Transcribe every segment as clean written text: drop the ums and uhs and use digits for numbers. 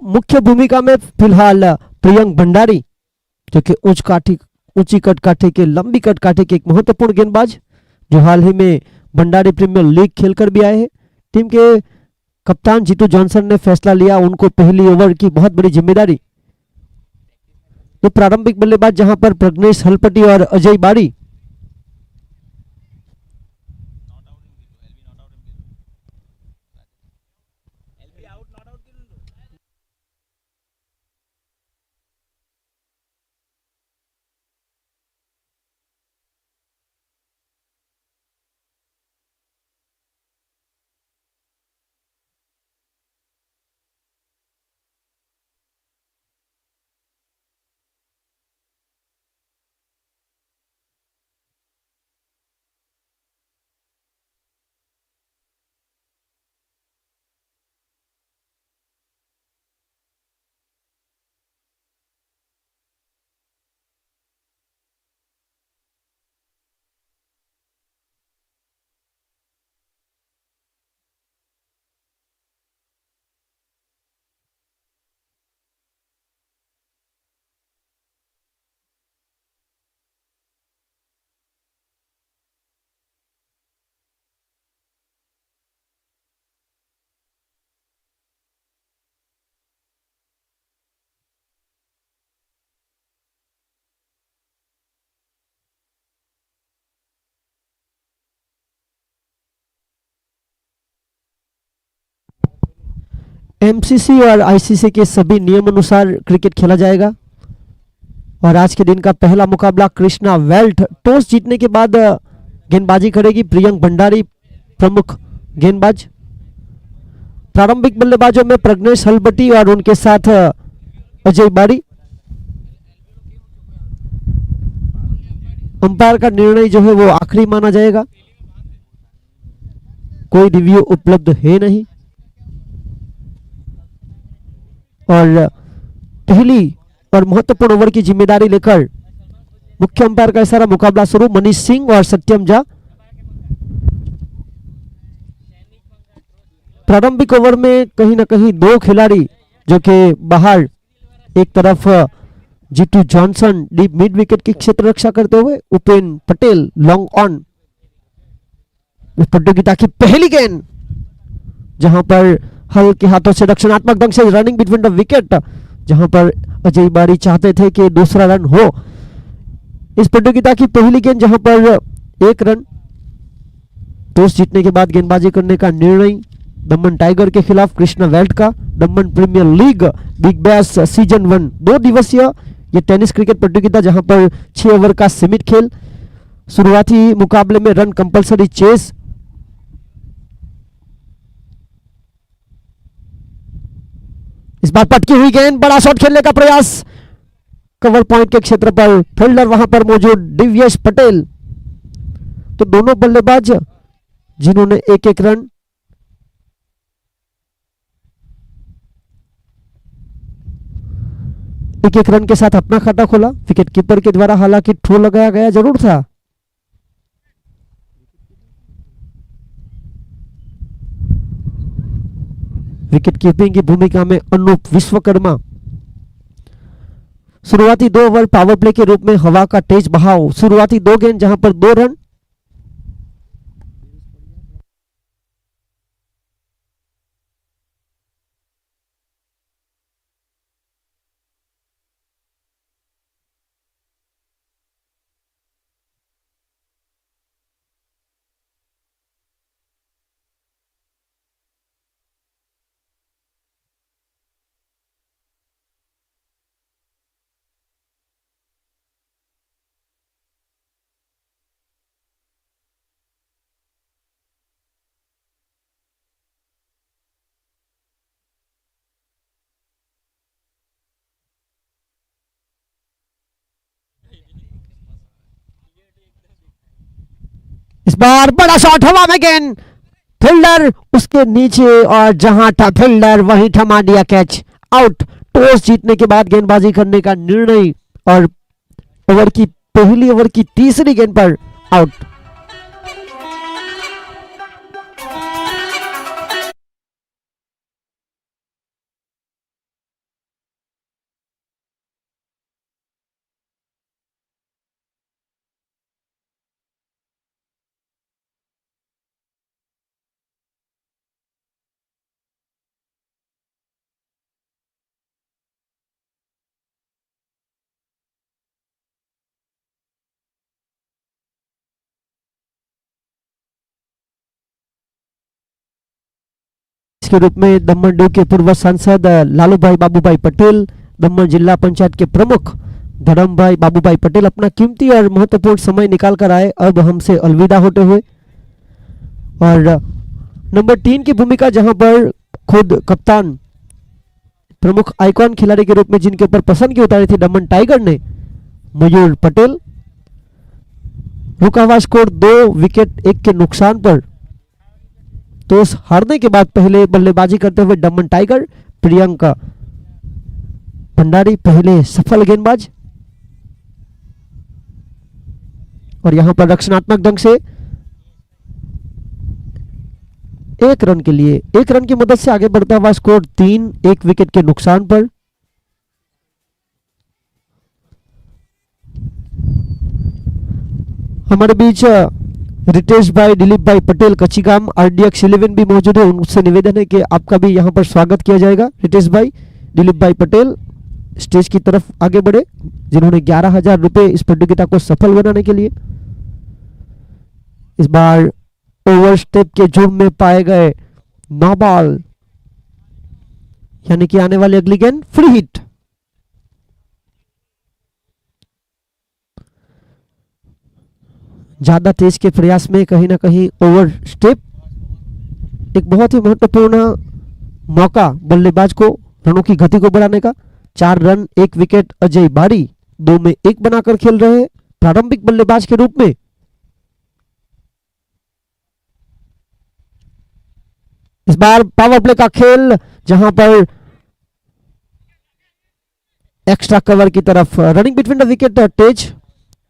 मुख्य भूमिका में फिलहाल प्रियंक भंडारी, जो कि ऊंची कट काठे के लंबी कट काठे के एक महत्वपूर्ण गेंदबाज, जो हाल ही में भंडारी प्रीमियर लीग खेलकर भी आए हैं। टीम के कप्तान जीतू जॉनसन ने फैसला लिया उनको पहली ओवर की बहुत बड़ी जिम्मेदारी। तो प्रारंभिक बल्लेबाज जहां पर प्रज्ञेश हलपति और अजय बाड़ी, एमसीसी और आईसीसी के सभी नियम अनुसार क्रिकेट खेला जाएगा। और आज के दिन का पहला मुकाबला कृष्णा वेल्ट, टॉस जीतने के बाद गेंदबाजी करेगी प्रियंक भंडारी प्रमुख गेंदबाज। प्रारंभिक बल्लेबाजों में प्रज्ञेश हलबटी और उनके साथ अजय बाड़ी। अंपायर का निर्णय जो है वो आखिरी माना जाएगा, कोई रिव्यू उपलब्ध है नहीं। और पहली और महत्वपूर्ण ओवर की जिम्मेदारी लेकर मुख्य अंपायर का इशारा, मुकाबला शुरू। मनीष सिंह और सत्यम झा। प्रारंभिक ओवर में कहीं ना कहीं दो खिलाड़ी जो कि बाहर, एक तरफ Jitu Johnson deep mid wicket की क्षेत्र रक्षा करते हुए, उपेन पटेल लॉन्ग ऑन। इस प्रतियोगिता की पहली गेंद जहां पर हल्के हाथों से रक्षणात्मक ढंग से रनिंग बिटवीन द विकेट, जहां पर अजय बाड़ी चाहते थे कि दूसरा रन हो। इस प्रतियोगिता की पहली गेंद जहां पर एक रन। टॉस जीतने के बाद गेंदबाजी करने का निर्णय दमन टाइगर के खिलाफ कृष्णा वेल्ट का। Daman Premier League Big Bash season 1 2 दिवसीय ये टेनिस क्रिकेट प्रतियोगिता, जहां पर 6 ओवर का सीमित खेल। शुरुआती मुकाबले में रन कंपलसरी चेस। इस बार पटकी हुई गेंद, बड़ा शॉट खेलने का प्रयास कवर पॉइंट के क्षेत्र पर, फील्डर वहां पर मौजूद दिव्येश पटेल। तो दोनों बल्लेबाज जिन्होंने एक एक रन के साथ अपना खाता खोला। विकेट कीपर के द्वारा हालांकि ठो लगाया गया जरूर था। विकेट कीपिंग की भूमिका में अनूप विश्वकर्मा। शुरुआती 2 ओवर पावर प्ले के रूप में हवा का तेज बहाव। शुरुआती 2 गेंद जहां पर 2 रन। इस बार बड़ा शॉट, हवा में गेंद, फील्डर उसके नीचे और जहां था फील्डर वहीं थमा दिया कैच। आउट। टॉस जीतने के बाद गेंदबाजी करने का निर्णय और पहली ओवर की तीसरी गेंद पर आउट। के रूप में दमन ड्यू के पूर्व सांसद लालूभाई बाबूभाई पटेल, दमन जिला पंचायत के प्रमुख धर्मभाई बाबूभाई पटेल अपना कीमती और महत्वपूर्ण समय निकाल कर आए अब हमसे अलविदा होते हुए। और नंबर 3 की भूमिका जहां पर खुद कप्तान प्रमुख आइकॉन खिलाड़ी के रूप में जिनके ऊपर पसंद की उतारी थी दमन टाइगर ने, मयूर पटेल, रुका हुआ स्कोर 2 विकेट 1 के नुकसान पर। टॉस हारने के बाद पहले बल्लेबाजी करते हुए दमन टाइगर, प्रियंका भंडारी पहले सफल गेंदबाज। और यहां पर रक्षणात्मक ढंग से 1 रन के लिए 1 रन की मदद से आगे बढ़ता हुआ स्कोर 3 1 विकेट के नुकसान पर। हमारे बीच रितेश भाई, दिलीप भाई पटेल कच्चीगाम RDX 11 भी मौजूद है। उनसे निवेदन है कि आपका भी यहां पर स्वागत किया जाएगा। रितेश भाई, दिलीप भाई पटेल स्टेज की तरफ आगे बढ़े, जिन्होंने 11,000 रुपए इस प्रतियोगिता को सफल बनाने के लिए। इस बार ओवर स्टेप के जुर्म में पाए गए 9 बॉल, यानी कि आने वाली अगली गेंद फ्री हिट। ज्यादा तेज के प्रयास में कहीं ना कहीं ओवर स्टेप, एक बहुत ही महत्वपूर्ण मौका बल्लेबाज को रनों की गति को बढ़ाने का। 4 रन 1 विकेट अजय बारी 2 में 1 बनाकर खेल रहे हैं प्रारंभिक बल्लेबाज के रूप में। इस बार पावर प्ले का खेल, जहां पर एक्स्ट्रा कवर की तरफ रनिंग बिटवीन द विकेट टेज,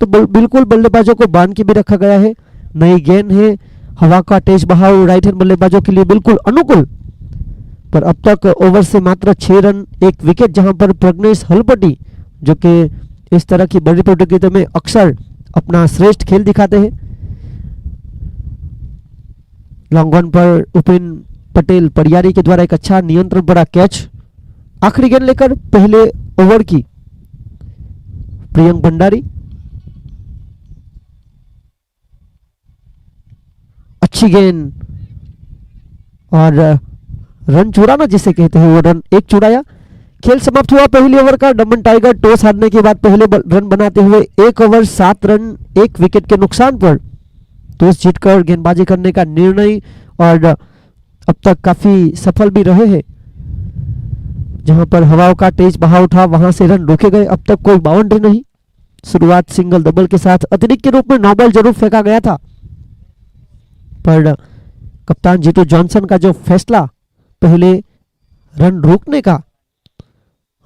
तो बिल्कुल बल्लेबाजों को बांध के भी रखा गया है। नई गेंद है, हवा का तेज बहाव राइट हैंड बल्लेबाजों के लिए बिल्कुल अनुकूल। पर अब तक ओवर से मात्र 6 रन 1 विकेट, जहां पर प्रज्ञेश हलपटी जो कि इस तरह की बड़ी प्रतियोगिता में अक्सर अपना श्रेष्ठ खेल दिखाते हैं। लॉन्ग ऑन पर उपेन पटेल परियारी के द्वारा एक अच्छा नियंत्रण बड़ा कैच। आखिरी गेंद लेकर पहले ओवर की प्रियंक भंडारी, अच्छी गेंद और रन चुराना जिसे कहते हैं, वो रन 1 चुराया। खेल समाप्त हुआ पहली ओवर का। दमन टाइगर टॉस हारने के बाद पहले रन बनाते हुए 1 ओवर 7 रन 1 विकेट के नुकसान पर टॉस जीतकर गेंदबाजी करने का निर्णय, और अब तक काफी सफल भी रहे हैं। जहां पर हवाओं का तेज बहाव था वहां से रन रोके गए। अब तक कोई बाउंड्री नहीं। शुरुआत सिंगल डबल के साथ अतिरिक्त के रूप में 9 बॉल जरूर फेंका गया था, पर कप्तान जीतू जॉनसन का जो फैसला पहले रन रोकने का,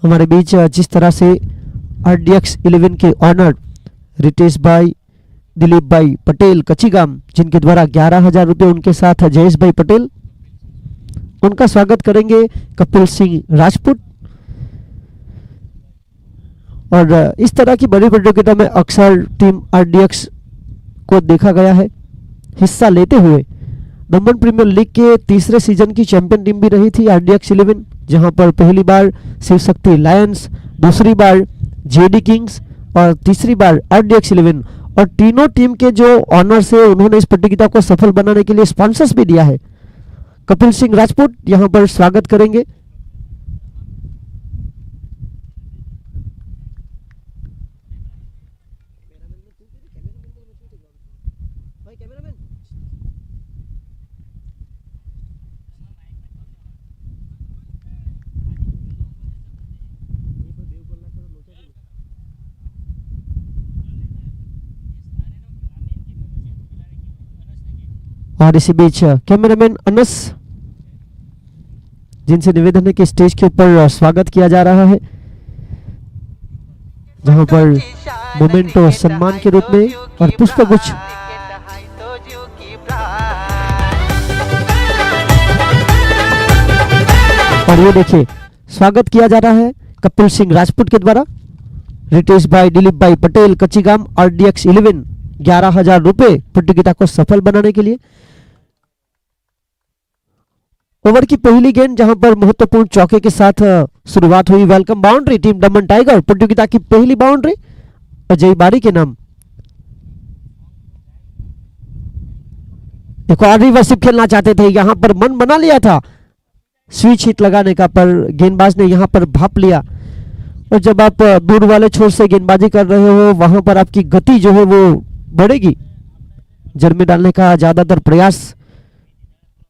हमारे बीच जिस तरह से RDX 11 के ऑनर रितेश भाई, दिलीप भाई पटेल कच्चीगाम, जिनके द्वारा 11,000 रुपए, उनके साथ जयेश भाई पटेल, उनका स्वागत करेंगे कपिल सिंह राजपूत। और इस तरह की बड़ी प्रतियोगिता में अक्सर टीम RDX को देखा गया है हिस्सा लेते हुए। दमन प्रीमियर लीग के तीसरे सीजन की चैंपियन टीम भी रही थी RDX 11, जहां पर पहली बार शिव शक्ति लायंस, दूसरी बार JD किंग्स और तीसरी बार RDX 11। और तीनों टीम के जो ऑनर्स है उन्होंने इस प्रतियोगिता को सफल बनाने के लिए स्पॉन्सर्स भी दिया है। कपिल सिंह राजपूत यहां पर स्वागत करेंगे। और इसी बीच कैमरामैन अनस, जिनसे निवेदन है कि स्टेज के ऊपर स्वागत किया जा रहा है, जहां पर मोमेंटो सम्मान के रूप में और पुष्पगुच्छ। और ये देखिए स्वागत किया जा रहा है कपिल सिंह राजपूत के द्वारा। रितेश भाई, दिलीप भाई पटेल कच्चीगाम RDX 11 11,000 रुपए प्रतियोगिता को सफल बनाने के लिए। ओवर की पहली गेंद, जहां पर महत्वपूर्ण चौके के साथ शुरुआत हुई। वेलकम बाउंड्री टीम दमन टाइगर, प्रतियोगिता की पहली बाउंड्री अजय बारी के नाम। एक और रिवर्सिव खेलना चाहते थे, यहां पर मन बना लिया था स्विच हिट लगाने का, पर गेंदबाज ने यहाँ पर भाप लिया। और जब आप दूर वाले छोर से गेंदबाजी कर रहे हो वहां पर आपकी गति जो है वो बढ़ेगी, जड़ में डालने का ज्यादातर प्रयास।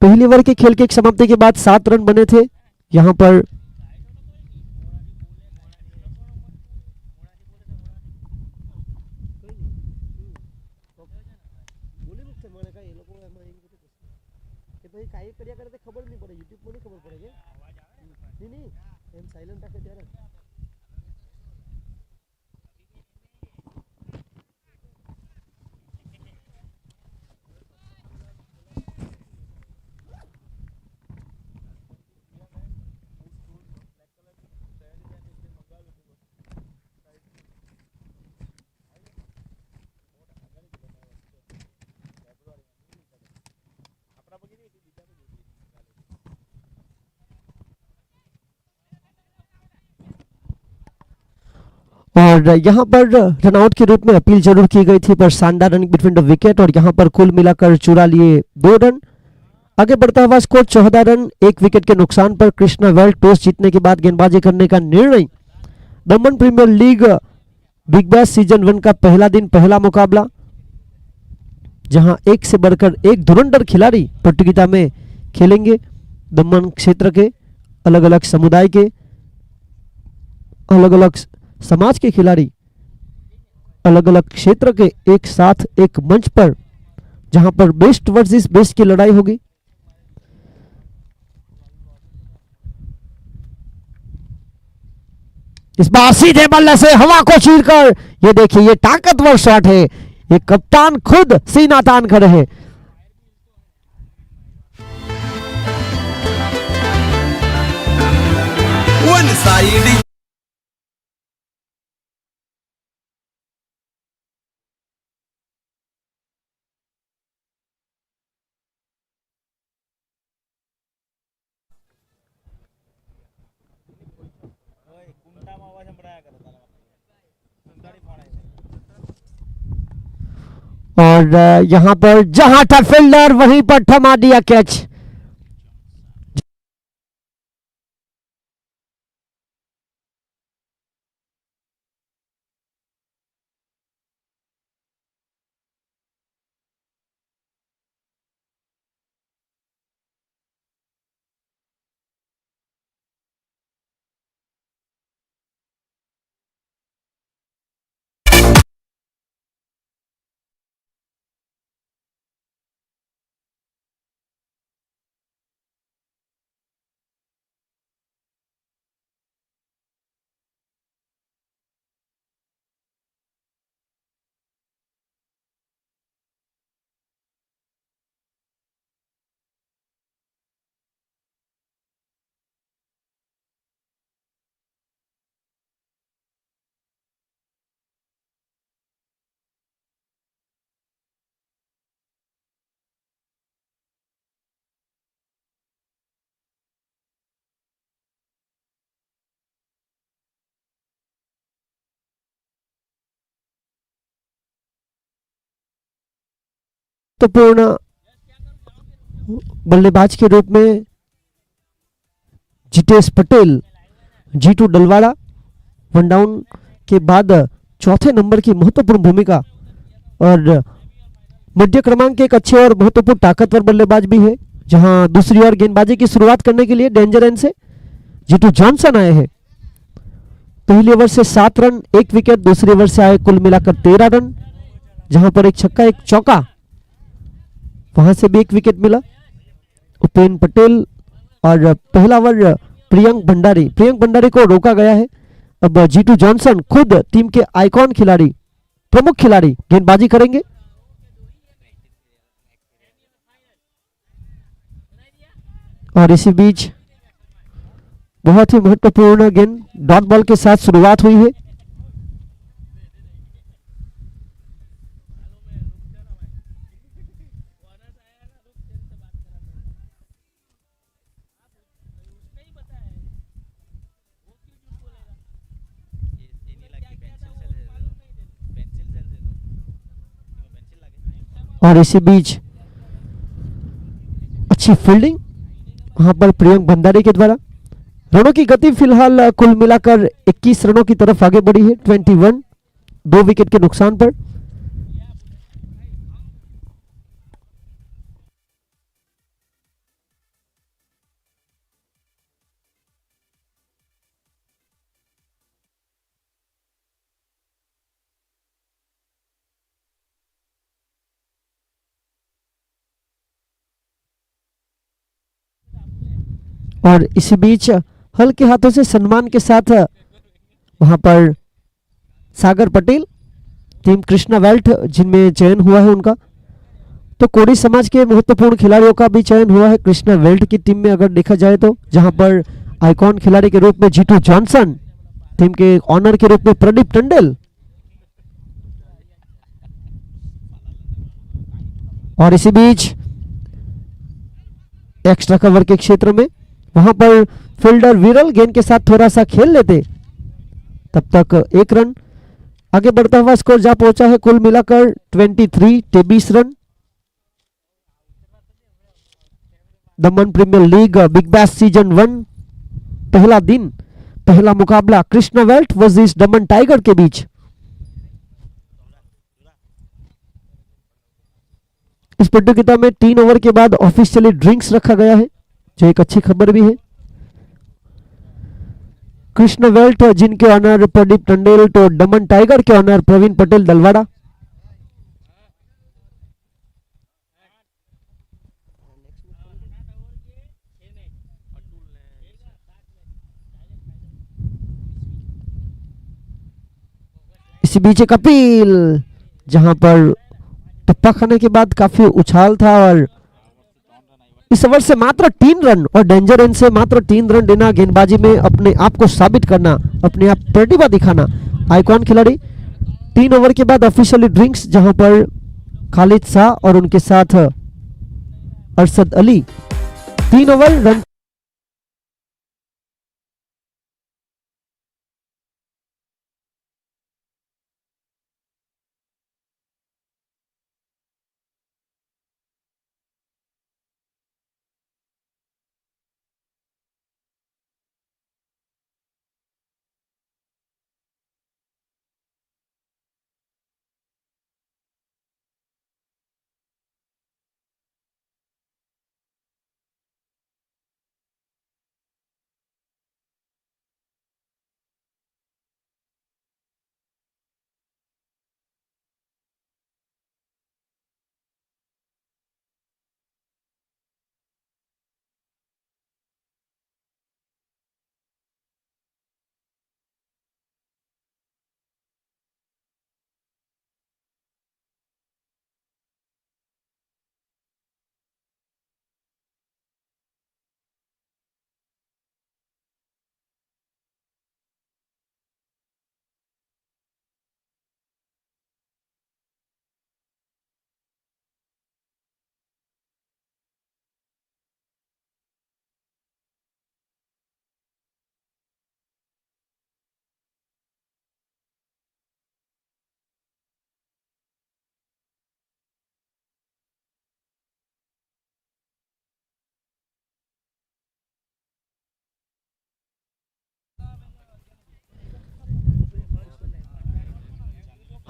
पहले ओवर के खेल के एक समाप्ति के बाद 7 रन बने थे यहाँ पर। और यहाँ पर रनआउट के रूप में अपील जरूर की गई थी, पर शानदार रनिंग बिटवीन द विकेट, और यहाँ पर कुल मिलाकर चुरा लिए 2 रन। आगे बढ़ता हुआ स्कोर 14 रन 1 विकेट के नुकसान पर। कृष्णा वर्ल्ड टॉस जीतने के बाद गेंदबाजी करने का निर्णय। Daman Premier League Big Bash season 1 का पहला दिन, पहला मुकाबला, जहां एक से बढ़कर एक धुरंधर खिलाड़ी प्रतियोगिता में खेलेंगे। दमन क्षेत्र के अलग अलग समुदाय के, अलग अलग समाज के खिलाड़ी, अलग अलग क्षेत्र के एक साथ एक मंच पर, जहां पर बेस्ट वर्सेस बेस्ट की लड़ाई होगी। इस बार सीधे बल्ले से हवा को चीरकर, ये देखिए ये ताकतवर शॉट है, ये कप्तान खुद सीना तान कर रहे। वन साइड और यहां पर जहां था फील्डर वहीं पर थमा दिया कैच। तो पूर्ण बल्लेबाज के रूप में जितेश पटेल, जीतू डलवाड़ा, वन डाउन के बाद चौथे नंबर की महत्वपूर्ण भूमिका, और मध्य क्रमांक एक अच्छे और महत्वपूर्ण ताकतवर बल्लेबाज भी है, जहां दूसरी ओर गेंदबाजी की शुरुआत करने के लिए डेंजर एंड से जीतू जॉनसन आए हैं। पहले ओवर से 7 रन 1 विकेट, दूसरे ओवर से आए कुल मिलाकर 13 रन, जहां पर एक छक्का एक चौका, वहां से भी 1 विकेट मिला। उपेन पटेल और पहला ओवर प्रियंक भंडारी को रोका गया है। अब जीतू जॉनसन खुद टीम के आइकॉन खिलाड़ी, प्रमुख खिलाड़ी गेंदबाजी करेंगे। और इसी बीच बहुत ही महत्वपूर्ण गेंद डॉट बॉल के साथ शुरुआत हुई है। और इसी बीच अच्छी फील्डिंग वहां पर प्रियंक भंडारी के द्वारा। रनों की गति फिलहाल कुल मिलाकर 21 रनों की तरफ आगे बढ़ी है, 21, 2 विकेट के नुकसान पर। और इसी बीच हल्के हाथों से सम्मान के साथ वहां पर सागर पटेल, टीम कृष्णा वेल्ट जिनमें चयन हुआ है उनका, तो कोडी समाज के महत्वपूर्ण खिलाड़ियों का भी चयन हुआ है कृष्णा वेल्ट की टीम में अगर देखा जाए तो, जहां पर आइकॉन खिलाड़ी के रूप में जीतू जॉनसन, टीम के ऑनर के रूप में प्रदीप टंडेल, और इसी बीच एक्स्ट्रा कवर के क्षेत्र में वहां पर फील्डर विरल गेंद के साथ थोड़ा सा खेल लेते तब तक 1 रन आगे बढ़ता हुआ स्कोर जा पहुंचा है कुल मिलाकर 23 रन। Daman Premier League Big Bash season 1 पहला दिन, पहला मुकाबला कृष्णा वेल्ट वर्सेस दमन टाइगर के बीच। इस प्रतियोगिता में 3 ओवर के बाद ऑफिशियली ड्रिंक्स रखा गया है, जो एक अच्छी खबर भी है। कृष्ण वेल्ट जिनके ऑनर प्रदीप टंडेल, तो दमन टाइगर के ऑनर प्रवीण पटेल दलवाड़ा। इसी बीच एक अपील, जहां पर टप्पा खाने के बाद काफी उछाल था, और इस ओवर से मात्र 3 रन और डेंजर एंड से मात्र 3 रन देना, गेंदबाजी में अपने आप को साबित करना, अपने आप प्रतिभा दिखाना आइकॉन खिलाड़ी। 3 ओवर के बाद ऑफिशियली ड्रिंक्स, जहां पर खालिद शाह और उनके साथ अरशद अली 3 ओवर रन।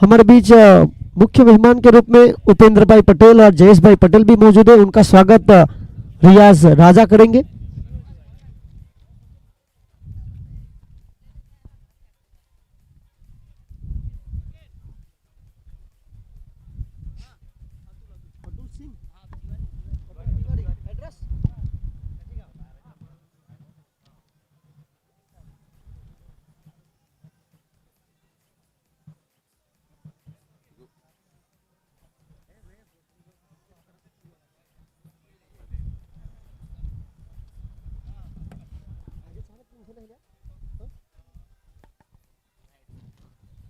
हमारे बीच मुख्य मेहमान के रूप में उपेंद्र भाई पटेल और जयेश भाई पटेल भी मौजूद है, उनका स्वागत रियाज राजा करेंगे।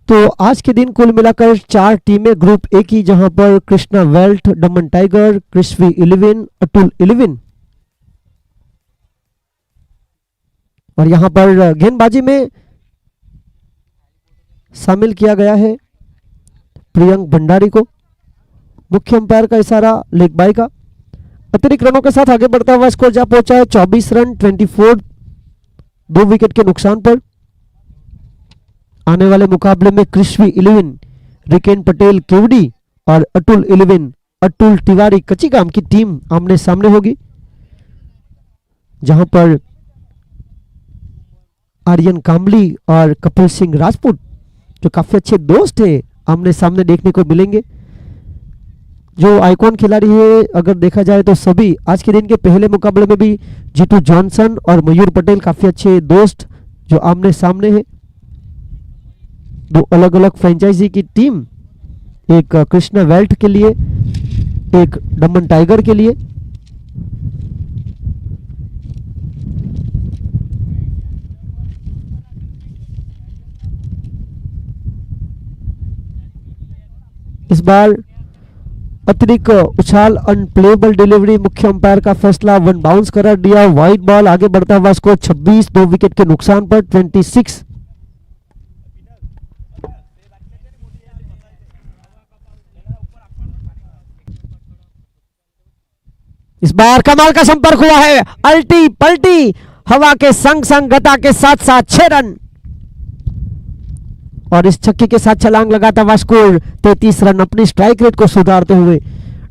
तो आज के दिन कुल मिलाकर 4 टीमें ग्रुप ए की, जहां पर कृष्णा वेल्ट, दमन टाइगर, क्रिस्वी 11, अतुल 11, और यहां पर गेंदबाजी में शामिल किया गया है प्रियंक भंडारी को। मुख्य अंपायर का इशारा लेग बाय का। अतिरिक्त रनों के साथ आगे बढ़ता हुआ स्कोर जा पहुंचा है 24 रन 24, 2 विकेट के नुकसान पर। आने वाले मुकाबले में कृष्वी 11 रिकेन पटेल केवड़ी और अतुल 11 अतुल तिवारी कच्चीगाम की टीम आमने सामने होगी, जहां पर आर्यन कामली और कपिल सिंह राजपूत जो काफी अच्छे दोस्त है आमने सामने देखने को मिलेंगे। जो आइकॉन खिलाड़ी है अगर देखा जाए तो सभी आज के दिन के पहले मुकाबले में भी जीतू जॉनसन और मयूर पटेल काफी अच्छे दोस्त जो आमने सामने है। दो अलग अलग फ्रेंचाइजी की टीम, एक कृष्णा वेल्ट के लिए, एक दमन टाइगर के लिए। इस बार अतिरिक्त उछाल अनप्लेबल डिलीवरी, मुख्य अंपायर का फैसला, वन बाउंस करार दिया, वाइड बॉल। आगे बढ़ता हुआ स्कोर 26, 2 विकेट के नुकसान पर 26। इस बार कमाल का संपर्क हुआ है, अल्टी पल्टी हवा के संग संग गता के साथ साथ 6 रन और इस छक्के के साथ छलांग लगाता हुआ स्कोर 33 रन, अपनी स्ट्राइक रेट को सुधारते हुए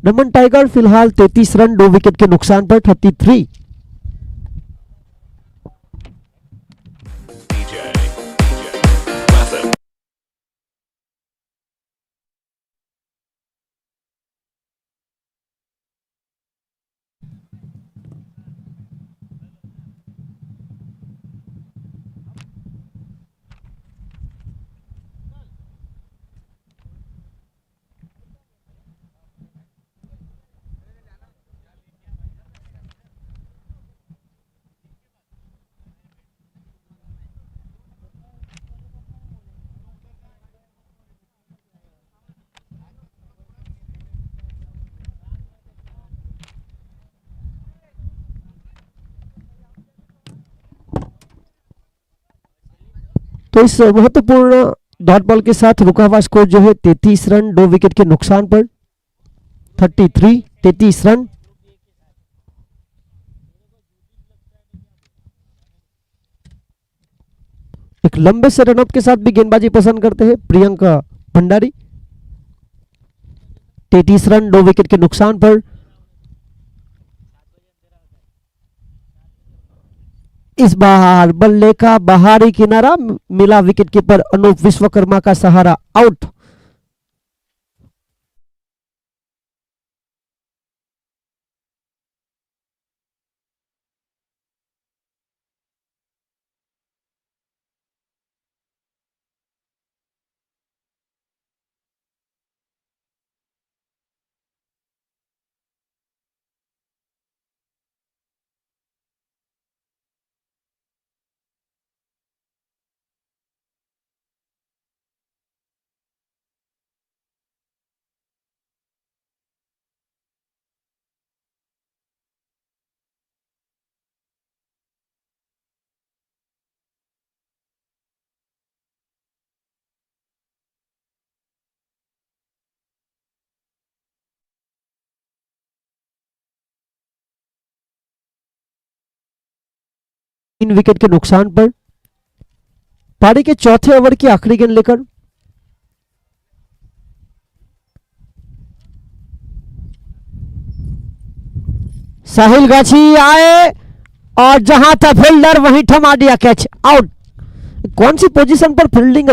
दमन टाइगर फिलहाल 33 रन 2 विकेट के नुकसान पर 33। तो इस महत्वपूर्ण डॉट बॉल के साथ रुका हुआ स्कोर जो है 33 रन 2 विकेट के नुकसान पर 33, 33 रन। एक लंबे से रनअप के साथ भी गेंदबाजी पसंद करते हैं प्रियंका भंडारी। 33 रन 2 विकेट के नुकसान पर। इस बार बल्ले का बाहरी किनारा मिला, विकेट कीपर अनूप विश्वकर्मा का सहारा, आउट। तीन विकेट के नुकसान पर। पारी के चौथे ओवर की आखिरी गेंद लेकर साहिल गाछी आए और जहां था फील्डर वहीं थमा दिया कैच, आउट। कौन सी पोजीशन पर फील्डिंग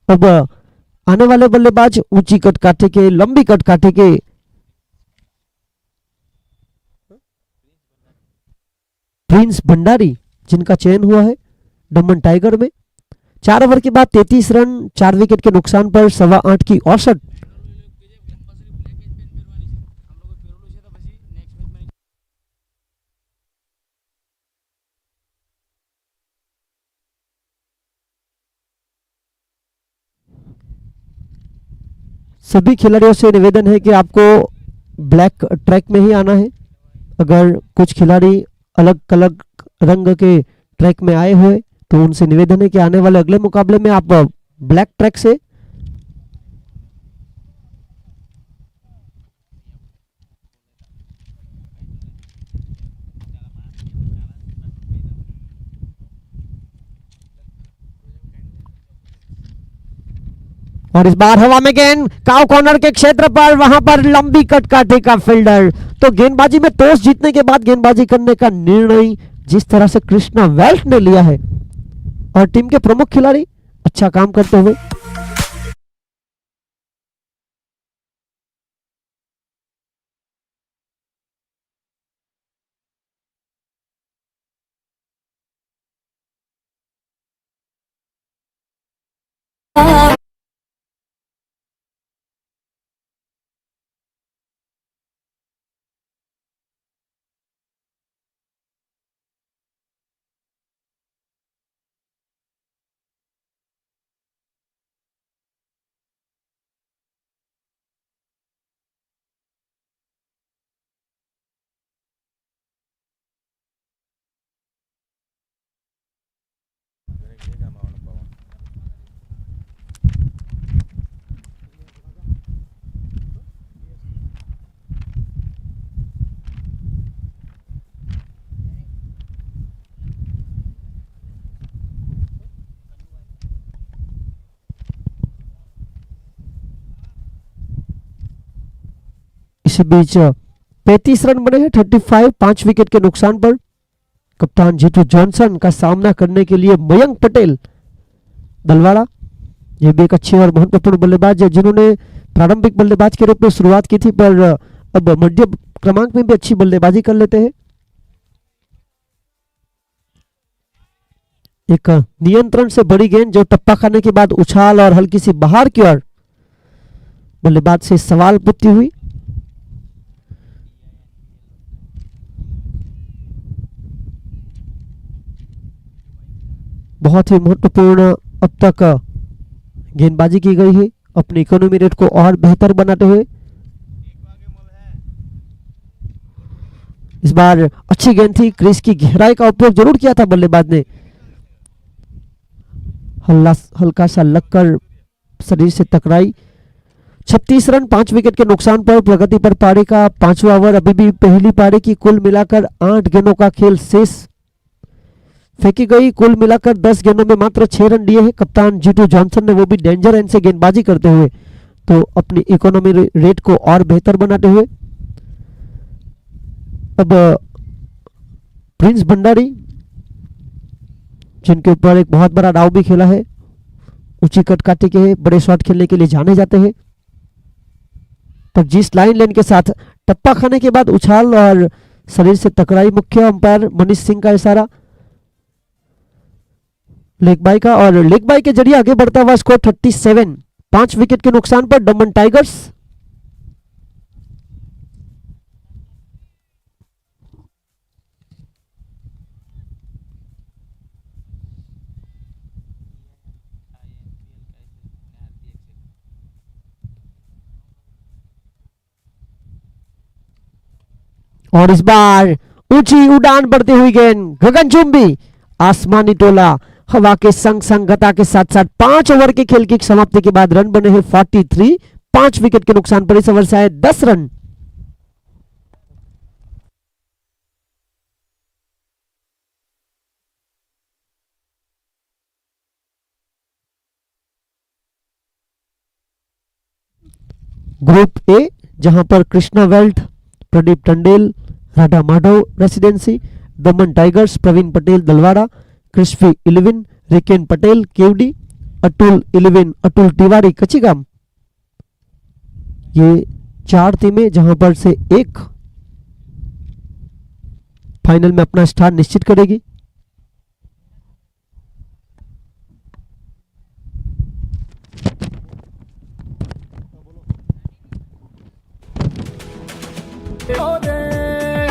अब आने वाले बल्लेबाज ऊंची कट काटे के, लंबी कट काटे के प्रिंस भंडारी, जिनका चयन हुआ है दमन टाइगर में। 4 ओवर के बाद 33 रन, 4 विकेट के नुकसान पर 8.25 की औसत। सभी खिलाड़ियों से निवेदन है कि आपको ब्लैक ट्रैक में ही आना है। अगर कुछ खिलाड़ी अलग अलग रंग के ट्रैक में आए हुए तो उनसे निवेदन है कि आने वाले अगले मुकाबले में आप ब्लैक ट्रैक से। और इस बार हवा में गेंद काउ कॉर्नर के क्षेत्र पर, वहां पर लंबी कट काटेगा फील्डर। तो गेंदबाजी में टॉस जीतने के बाद गेंदबाजी करने का निर्णय जिस तरह से कृष्णा वेल्ट ने लिया है और टीम के प्रमुख खिलाड़ी अच्छा काम करते हुए। इसी बीच 35 रन बने हैं 35, 5 विकेट के नुकसान पर। कप्तान जीतू जॉनसन का सामना करने के लिए मयंक पटेल दलवाड़ा, ये भी एक अच्छे और महत्वपूर्ण बल्लेबाज है जिन्होंने प्रारंभिक बल्लेबाज के रूप में शुरुआत की थी, पर अब मध्य क्रमांक में भी अच्छी बल्लेबाजी कर लेते हैं। एक नियंत्रण से बड़ी गेंद जो टप्पा खाने के बाद उछाल और हल्की सी बाहर की ओर बल्लेबाज से सवाल पूछती हुई। बहुत ही महत्वपूर्ण अब तक गेंदबाजी की गई है अपनी इकोनॉमी रेट को और बेहतर बनाते हुए। इस बार अच्छी गेंद थी, क्रीज की गहराई का उपयोग जरूर किया था बल्लेबाज ने, हल्का सा लगकर शरीर से टकराई। 36 रन 5 विकेट के नुकसान पर प्रगति पर पारी का 5वां ओवर। अभी भी पहली पारी की कुल मिलाकर 8 गेंदों का खेल शेष फेंकी गई। कुल मिलाकर 10 गेंदों में मात्र 6 रन दिए हैं कप्तान जीतू जॉनसन ने, वो भी डेंजर एंड से गेंदबाजी करते हुए, तो अपनी इकोनॉमी रेट को और बेहतर बनाते हुए। अब प्रिंस भंडारी जिनके ऊपर एक बहुत बड़ा दाव भी खेला है, ऊंची कट काटे के बड़े शॉट खेलने के लिए जाने जाते हैं, तब जिस लाइन लेन के साथ टप्पा खाने के बाद उछाल और शरीर से टकराई, मुख्य अंपायर मनीष सिंह का इशारा लेग बाई का, और लेग बाई के जरिए आगे बढ़ता हुआ स्कोर 37, 5 विकेट के नुकसान पर दमन टाइगर्स। और इस बार ऊंची उड़ान बढ़ती हुई गेंद गगनचुंबी आसमानी टोला हवा के संग संग गता के साथ साथ 5 ओवर के खेल की समाप्ति के बाद रन बने हैं 43, 5 विकेट के नुकसान पर इस ओवर से आए 10 रन। ग्रुप ए जहां पर कृष्णा वेल्ट, Pradeep Tandel, Radha Madhav residency, Daman tigers Praveen Patel Dalwada, crispy 11, Riken Patel Kevdi, Atul 11 Atul Tiwari Kachigam. ये 4 टीमें जहां पर से एक फाइनल में अपना स्थान निश्चित करेगी।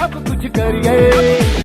अब कुछ करिए।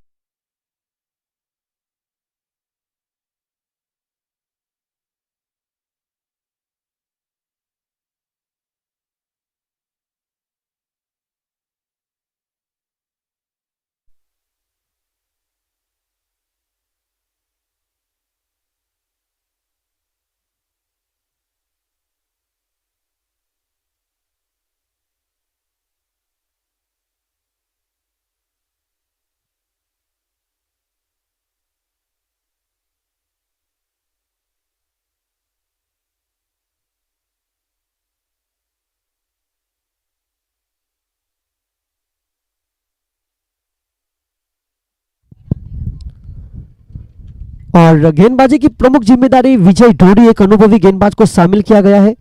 और गेंदबाजी की प्रमुख जिम्मेदारी विजय ढोडी एक अनुभवी गेंदबाज को शामिल किया गया है।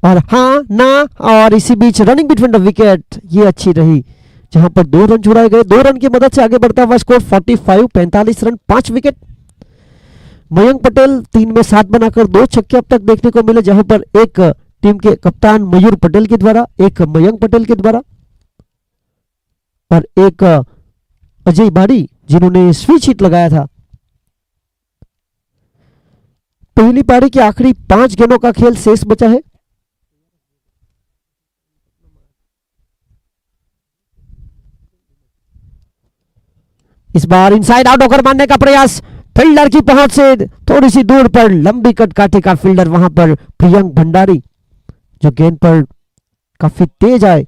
और हाँ ना, और इसी बीच रनिंग बिटवीन द विकेट ये अच्छी रही, जहां पर 2 रन छुड़ाए गए। 2 रन की मदद से आगे बढ़ता हुआ score 45 run 5 wicket. Mayank Patel 3 में 7 बनाकर 2 छक्के अब तक देखने को मिले, जहां पर एक टीम के कप्तान मयूर पटेल के द्वारा, एक मयंक पटेल के द्वारा और एक अजय बाड़ी जिन्होंने स्विच हिट लगाया था। पहली पारी की आखिरी 5 गेंदों का खेल शेष बचा है। इस बार इनसाइड आउट होकर मारने का प्रयास, फील्डर की पहुंच से थोड़ी सी दूर पर लंबी कट काटेगा फील्डर, वहां पर प्रियंक भंडारी जो गेंद पर काफी तेज आए।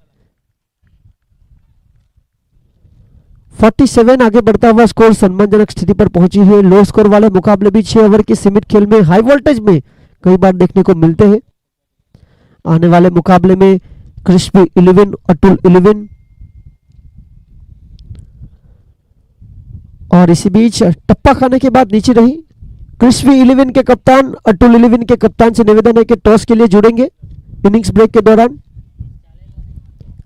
47 आगे बढ़ता हुआ स्कोर सम्मानजनक स्थिति पर पहुंची है। लो स्कोर वाले मुकाबले भी 6 ओवर के सीमित खेल में हाई वोल्टेज में कई बार देखने को मिलते हैं। आने वाले मुकाबले में क्रिस्पी 11 अतुल 11 और इसी बीच टप्पा खाने के बाद नीचे रही क्रिस्पी 11 के कप्तान अतुल 11 के कप्तान से निवेदन है कि टॉस के लिए जुड़ेंगे इनिंग्स ब्रेक के दौरान।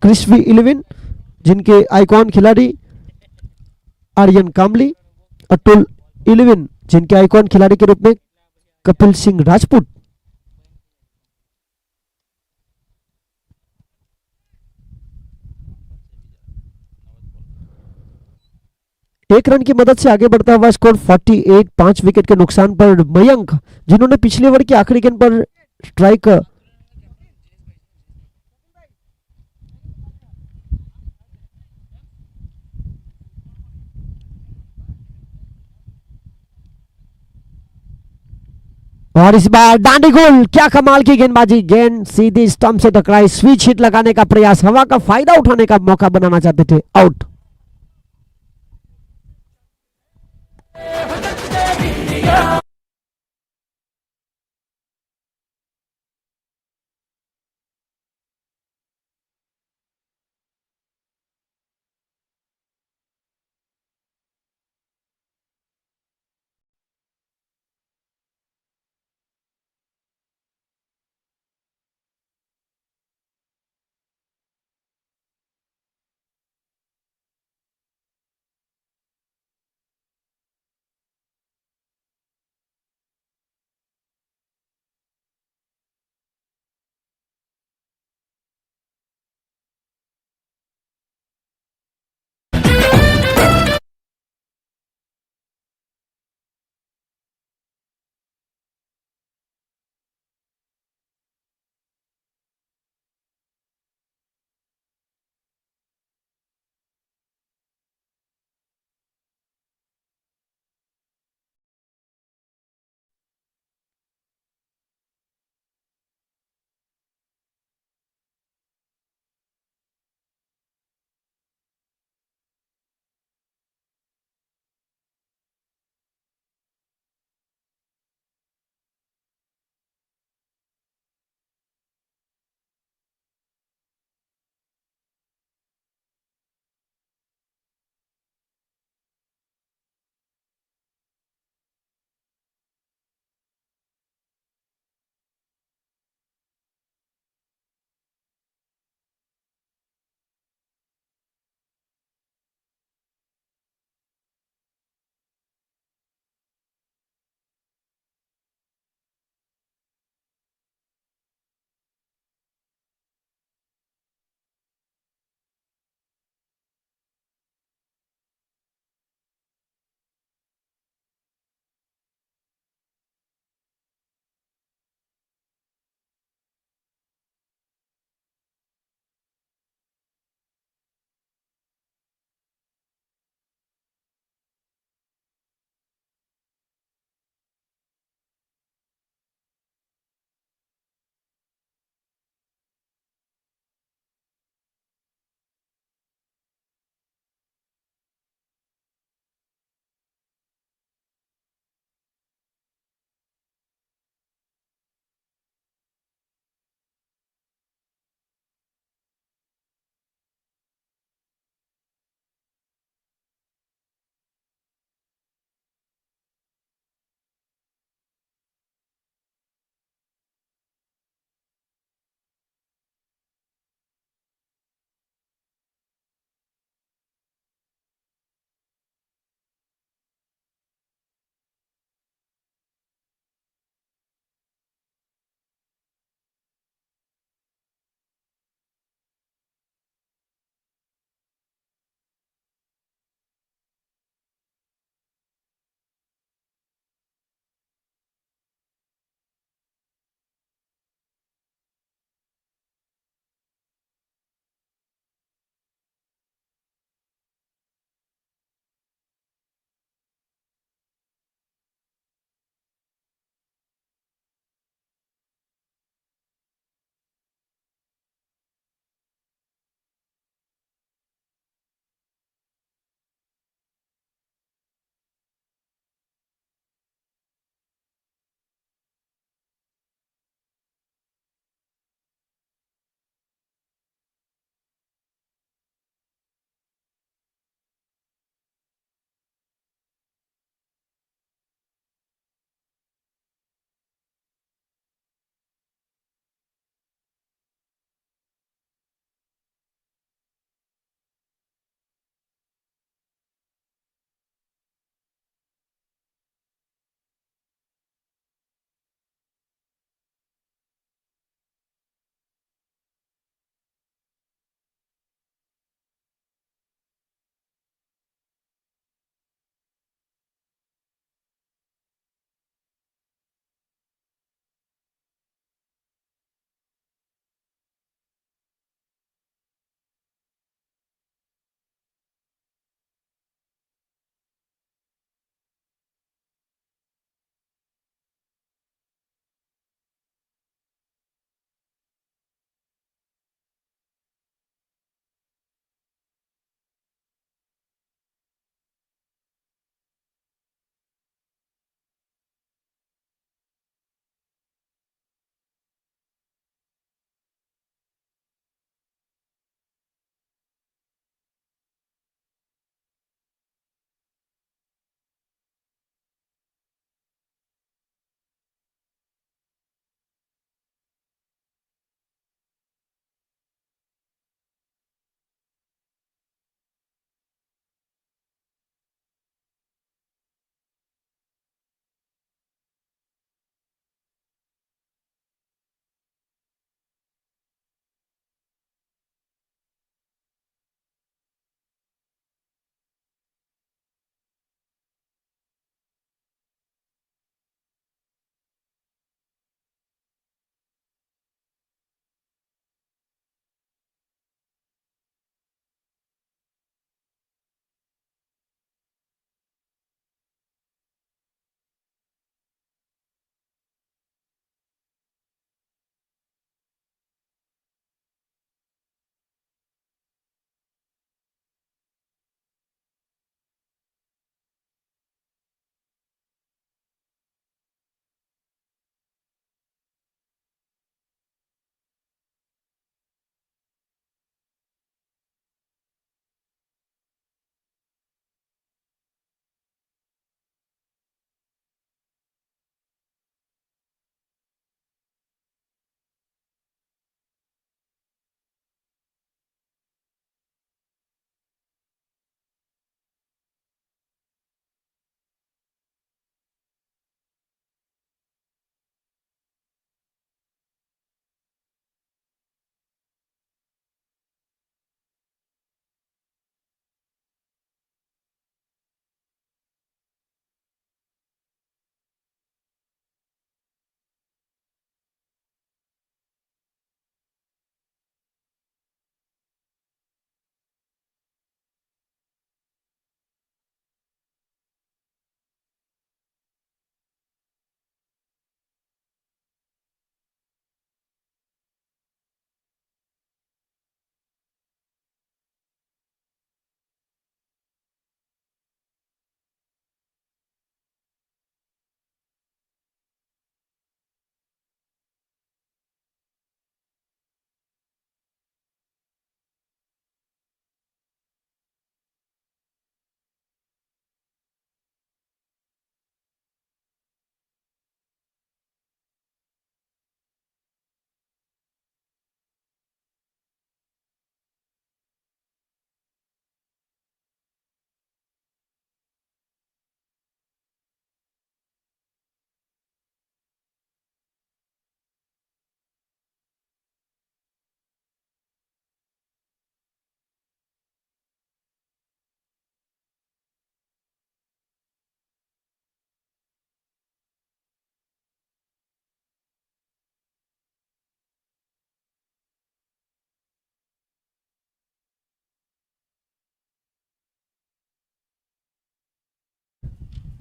क्रिस्पी 11 जिनके आइकॉन खिलाड़ी आर्यन कामली, अतुल 11 जिनके आइकॉन खिलाड़ी के रूप में कपिल सिंह राजपूत। एक रन की मदद से आगे बढ़ता हुआ स्कोर 48 5 विकेट के नुकसान पर मयंक जिन्होंने पिछले ओवर की आखिरी गेंद पर स्ट्राइक और इस बार डांडी गोल, क्या कमाल की गेंदबाजी, गेंद सीधी स्टंप से टकराई, स्विच हिट लगाने का प्रयास, हवा का फायदा उठाने का मौका बनाना चाहते थे, आउट।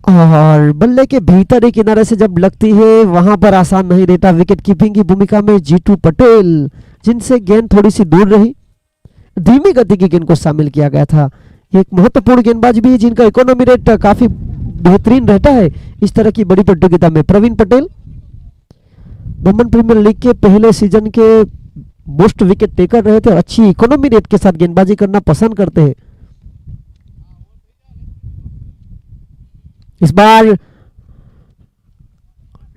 और बल्ले के भीतर ही किनारे से जब लगती है वहां पर आसान नहीं रहता। विकेट कीपिंग की भूमिका में जीतू पटेल, जिनसे गेंद थोड़ी सी दूर रही, धीमी गति की गेंद को शामिल किया गया था। एक महत्वपूर्ण गेंदबाज भी है जिनका इकोनॉमी रेट काफी बेहतरीन रहता है इस तरह की बड़ी प्रतियोगिता में। प्रवीण पटेल दमन प्रीमियर लीग के पहले सीजन के मोस्ट विकेट टेकर रहे थे और अच्छी इकोनॉमी रेट के साथ गेंदबाजी करना पसंद करते हैं। इस बार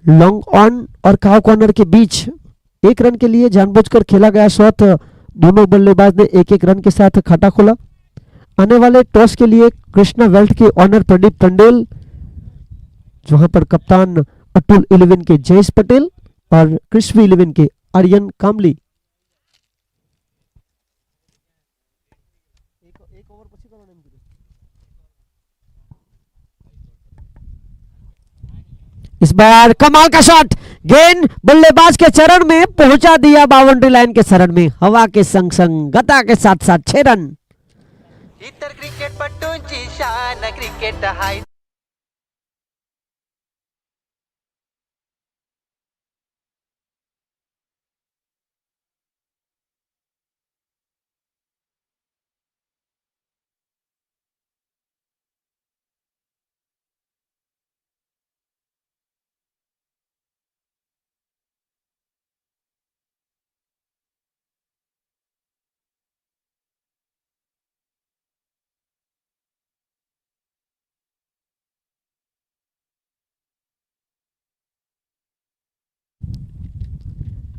लॉन्ग ऑन और काव कॉर्नर के बीच 1 रन के लिए जानबूझकर खेला गया शॉट, दोनों बल्लेबाज ने 1-1 रन के साथ खाता खोला। आने वाले टॉस के लिए कृष्णा वेल्थ के ऑनर प्रदीप टंडेल, जहां पर कप्तान अतुल 11 के जयेश पटेल और कृष्वी 11 के आर्यन कामली। इस बार कमाल का शॉट, गेंद बल्लेबाज के चरण में पहुंचा दिया, बाउंड्री लाइन के शरण में हवा के संग संग गता के साथ साथ 6 रन। इतर क्रिकेटपटूंची शान क्रिकेट हाय।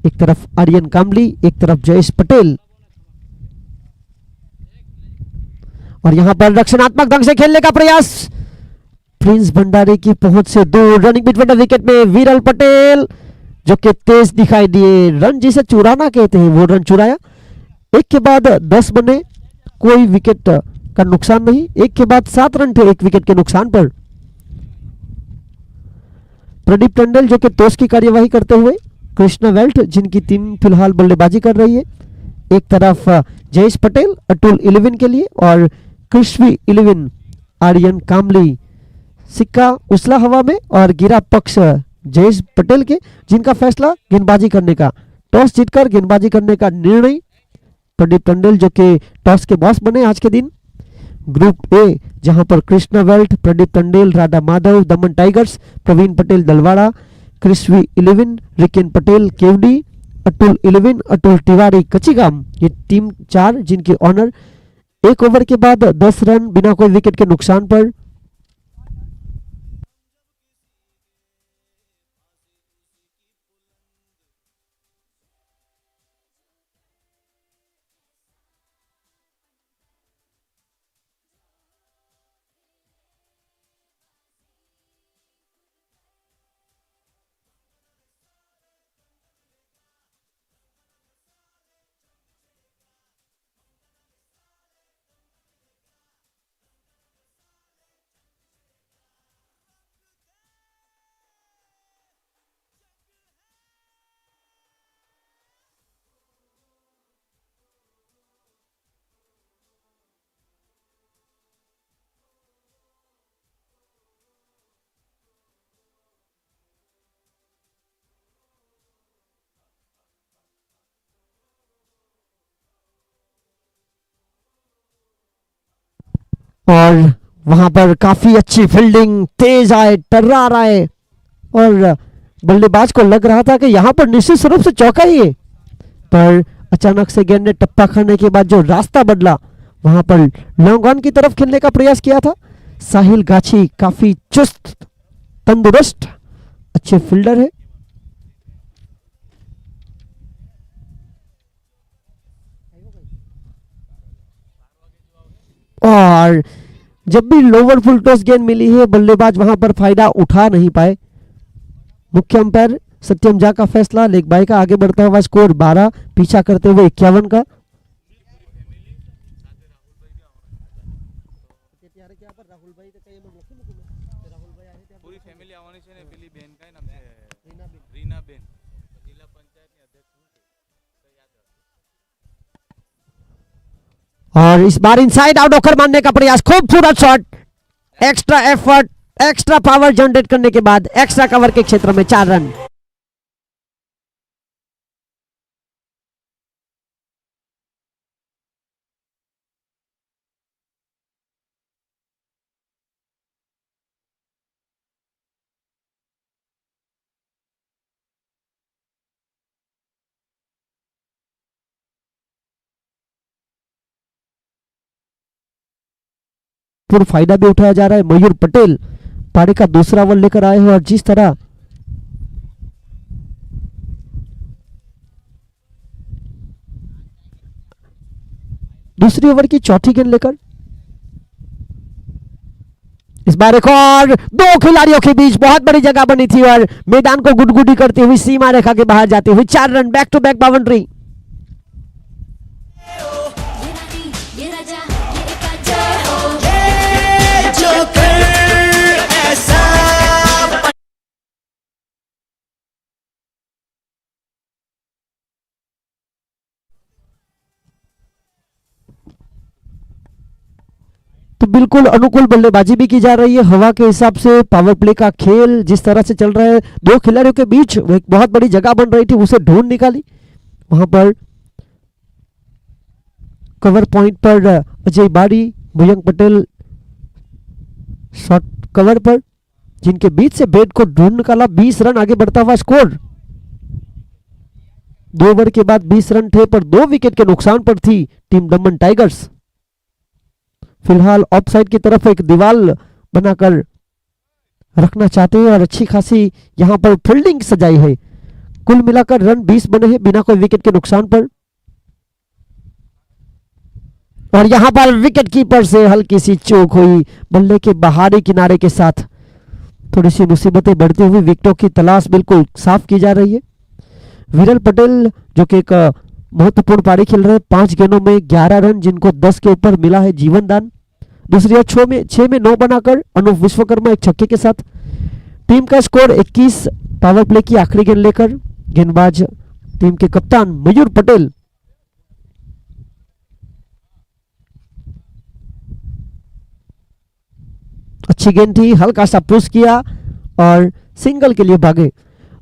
एक तरफ आर्यन कामली, एक तरफ जयेश पटेल, और यहां पर रक्षणात्मक ढंग से खेलने का प्रयास। प्रिंस भंडारी की पहुंच से दूर, रनिंग बिटवीन द विकेट में वीरल पटेल जो कि तेज दिखाई दिए, रन जिसे चुराना कहते हैं वो रन चुराया। एक के बाद 10 बने, कोई विकेट का नुकसान नहीं। एक के बाद 7 रन थे एक विकेट के नुकसान पर। प्रदीप टंडेल जो कि टॉस की कार्यवाही करते हुए, कृष्णा वेल्ट जिनकी टीम फिलहाल बल्लेबाजी कर रही है, एक तरफ जयेश पटेल अतुल 11 के लिए और कृष्वी 11 आर्यन कामली। सिक्का उछला हवा में और गिरा पक्ष जयेश पटेल के, जिनका फैसला गेंदबाजी करने का, टॉस जीतकर गेंदबाजी करने का निर्णय। प्रदीप टंडेल जो कि टॉस के बॉस बने आज के दिन। ग्रुप ए जहां पर कृष्णा वेल्ट, प्रदीप टंडेल, राधा माधव दमन टाइगर्स, प्रवीण पटेल दलवाड़ा, कृष्वी 11 रिकेन पटेल केवडी, अतुल 11 अतुल तिवारी कचिगाम, ये टीम 4 जिनके ऑनर 1 ओवर के बाद 10 रन बिना कोई विकेट के नुकसान पर। और वहां पर काफी अच्छी फील्डिंग, तेज आए, टर्रार आए और बल्लेबाज को लग रहा था कि यहां पर निश्चित रूप से चौका ही है, पर अचानक से गेंद ने टप्पा खाने के बाद जो रास्ता बदला, वहां पर लॉन्ग ऑन की तरफ खेलने का प्रयास किया था। साहिल गाछी काफी चुस्त, तंदुरुस्त, अच्छे फील्डर है। और जब भी लोअर फुल टॉस गेंद मिली है, बल्लेबाज वहां पर फायदा उठा नहीं पाए। मुख्य अंपायर सत्यम झा का फैसला, लेग बाई का आगे बढ़ता हुआ स्कोर 12, पीछा करते हुए 51 का। પૂરી ફેમિલી આવવાની છે ને પેલી બેન કાઈ નામ છે રીના બેન જિલ્લા પંચાયતની અધ્યક્ષ છે તો યાદ રાખજો। और इस बार इनसाइड आउट होकर मारने का प्रयास, खूबसूरत shot, extra effort extra power generate करने के बाद एक्स्ट्रा कवर के क्षेत्र में 4 रन। पूर्ण फायदा भी उठाया जा रहा है। मयूर पटेल पारी का दूसरा ओवर लेकर आए हैं और जिस तरह दूसरी ओवर की चौथी गेंद लेकर इस बार एक और 2 खिलाड़ियों के बीच बहुत बड़ी जगह बनी थी और मैदान को गुडगुडी करती हुई सीमा रेखा के बाहर जाती हुई 4 रन, बैक टू बैक बाउंड्री। तो बिल्कुल अनुकूल बल्लेबाजी भी की जा रही है। हवा के हिसाब से पावर प्ले का खेल जिस तरह से चल रहा है, 2 खिलाड़ियों के बीच एक बहुत बड़ी जगह बन रही थी, उसे ढूंढ निकाली। वहां पर कवर पॉइंट पर अजय बाड़ी, मयंक पटेल शॉर्ट कवर पर, जिनके बीच से बैट को ढूंढ निकाला। 20 रन आगे बढ़ता हुआ स्कोर। 2 ओवर के बाद 20 रन थे पर 2 विकेट के नुकसान पर थी टीम दमन टाइगर्स। फिलहाल ऑफ साइड की तरफ एक दीवार बनाकर रखना चाहते हैं और अच्छी खासी यहां पर फील्डिंग सजाई है। कुल मिलाकर रन 20 बने हैं बिना कोई विकेट के नुकसान पर। और यहां पर विकेट कीपर से हल्की सी चूक हुई। बल्ले के बाहरी किनारे के साथ थोड़ी सी मुसीबतें बढ़ती हुई विकेटों की तलाश बिल्कुल साफ की जा रही है। विरल पटेल जो कि एक महत्वपूर्ण पारी खेल रहे हैं, 5 गेंदों में 11 रन, जिनको 10 के ऊपर मिला है जीवन दान। दूसरी ओर 6 में 9 बनाकर अनूप विश्वकर्मा एक छक्के के साथ। टीम का स्कोर 21। पावर प्ले की आखिरी गेंद लेकर गेंदबाज टीम के कप्तान मयूर पटेल अच्छी गेंद थी, हल्का सा पुश किया और सिंगल के लिए भागे।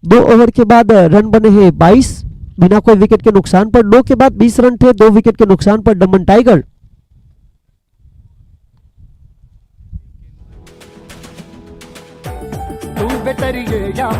2 ओवर के बाद रन बने हैं 22 बिना कोई विकेट के नुकसान पर। 2 के बाद 20 रन थे, 2 विकेट के नुकसान पर दमन टाइगर। तू बेटर ये या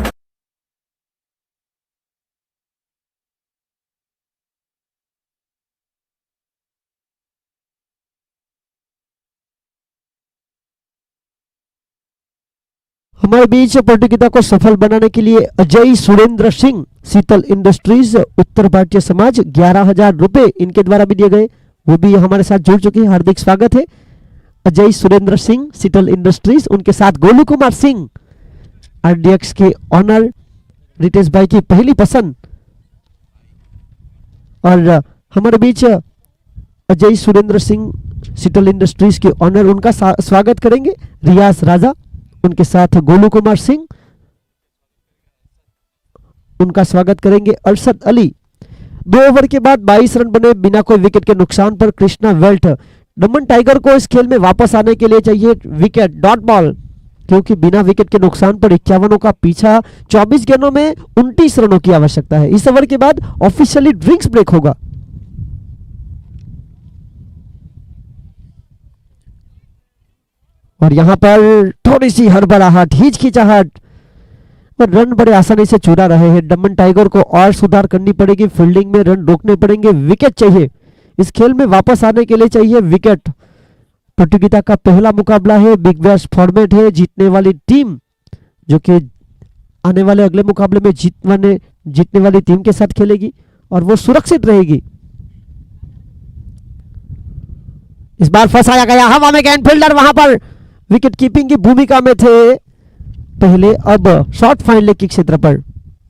हमारे बीच प्रतियोगिता को सफल बनाने के लिए अजय सुरेंद्र सिंह, शीतल इंडस्ट्रीज, उत्तर भारतीय समाज, 11,000 रुपए इनके द्वारा भी दिए गए, वो भी हमारे साथ जुड़ चुके हैं। हार्दिक स्वागत है अजय सुरेंद्र सिंह, शीतल इंडस्ट्रीज। उनके साथ गोलू कुमार सिंह, आरडीएक्स के ऑनर, रितेश भाई की पहली पसंद। और हमारे बीच अजय सुरेंद्र सिंह, शीतल इंडस्ट्रीज के ऑनर, उनका स्वागत करेंगे रियाज राजा। उनके साथ गोलू कुमार सिंह, उनका स्वागत करेंगे अरशद अली। 2 ओवर के बाद 22 रन बने बिना कोई विकेट के नुकसान पर कृष्णा वेल्ट। दमन टाइगर को इस खेल में वापस आने के लिए चाहिए विकेट, डॉट बॉल, क्योंकि बिना विकेट के नुकसान पर 51 का पीछा, 24 गेंदों में 29 रनों की आवश्यकता है। इस ओवर के बाद ऑफिशियली ड्रिंक्स ब्रेक होगा। और यहां पर थोड़ी सी हड़बड़ाहट, हिचकिचाहट, पर रन बड़े आसानी से चुरा रहे हैं। दमन टाइगर को और सुधार करनी पड़ेगी, फील्डिंग में रन रोकने पड़ेंगे, विकेट चाहिए। इस खेल में वापस आने के लिए चाहिए विकेट। प्रतियोगिता का पहला मुकाबला है, बिग बैश फॉर्मेट है। जीतने वाली टीम जो कि आने वाले अगले मुकाबले में जीतने वाली टीम के साथ खेलेगी और वो सुरक्षित रहेगी। इस बार फंसाया गया हवा में गेंद, फील्डर वहां पर विकेट कीपिंग की भूमिका में थे पहले, अब शॉर्ट फाइन लेग के क्षेत्र पर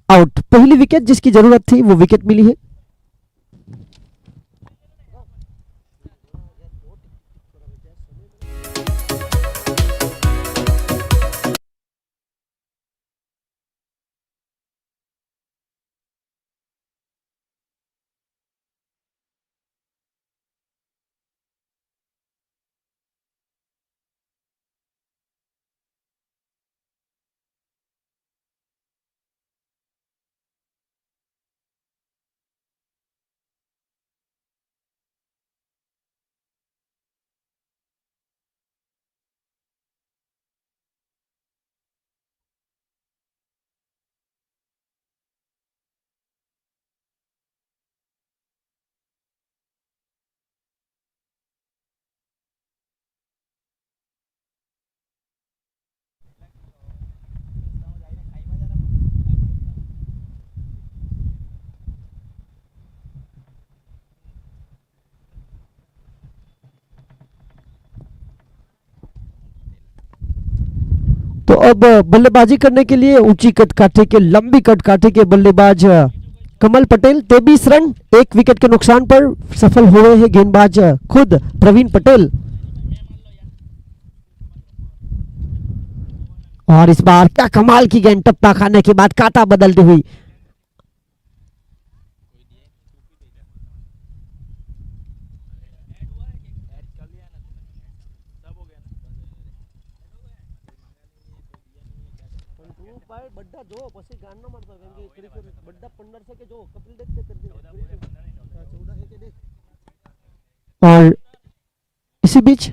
आउट। पहली विकेट जिसकी जरूरत थी वो विकेट मिली है। तो अब बल्लेबाजी करने के लिए ऊंची कद काठे के लंबी कद काठे के बल्लेबाज कमल पटेल 23 रन, 1 विकेट के नुकसान पर सफल हुए हैं गेंदबाज खुद प्रवीण पटेल। और इस बार क्या कमाल की गेंद, टप्पा खाने के बाद काटा बदलती हुई। और इसी बीच